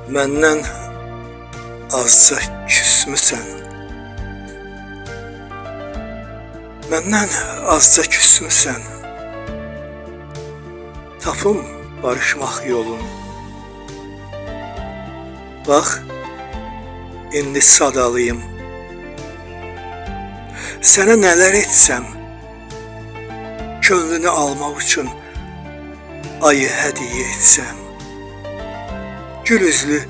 Məndən azca küsmüsən. Məndən azca küsmüsən. Tapım barışmaq yolun. Bax, indi sadalıyım. Sənə nələr etsəm, könlünü almaq üçün ayı hədiyyə etsəm. Gül üzlü,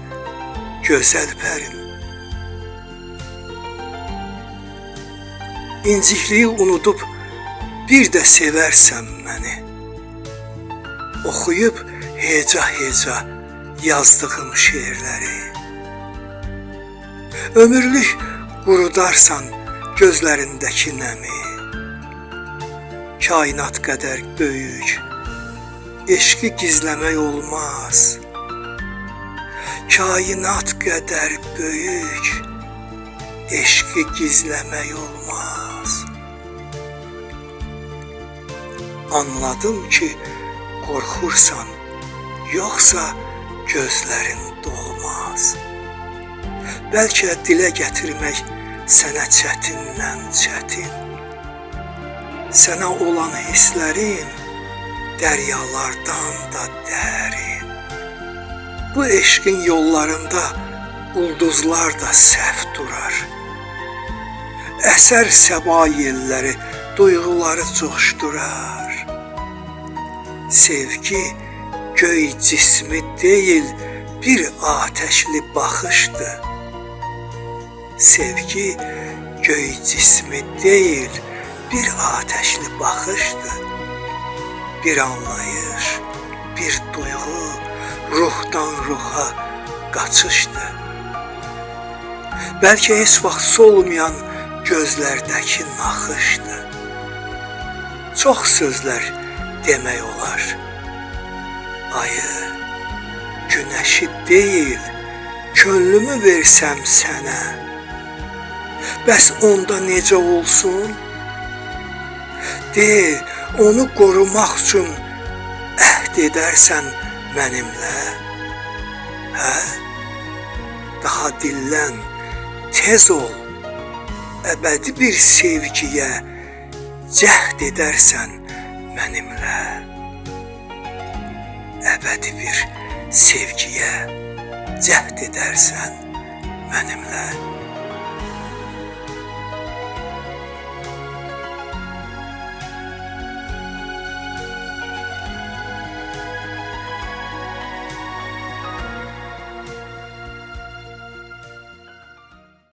gözəl pərim. İncikliyi unudub bir də sevərsən məni. Oxuyub heca-heca yazdığım şeirləri. Ömürlük qurudarsan gözlərindəki nəmi. Kainat qədər böyük, eşqi gizləmək olmaz. Kainat qədər böyük, eşqi gizləmək olmaz. Anladım ki, qorxursan, yoxsa gözlərin dolmaz. Bəlkə dilə gətirmək sənə çətindən çətin. Sənə olan hisslərim dəryalardan da dərin. Bu eşqin yollarında ulduzlar da səhv durar. Əsər səba yelləri duyğuları coşdurar. Sevgi göy cismi deyil, bir ateşli baxışdır. Sevgi göy cismi deyil, bir ateşli baxışdır. Bir anlayış, bir duyğu, ruhdan ruha qaçışdır. Bəlkə heç vaxt solmayan gözlərdəki naxışdır. Çox sözlər demək olar. Ayı, günəşi deyil, könlümü versəm sənə. Bəs onda necə olsun? De, onu qorumaq üçün əhd edərsən mənimlə. Hə? Daha dillən, tez ol. Əbədi bir sevgiyə cəhd edərsən mənimlə. Əbədi bir sevgiyə cəhd edərsən mənimlə.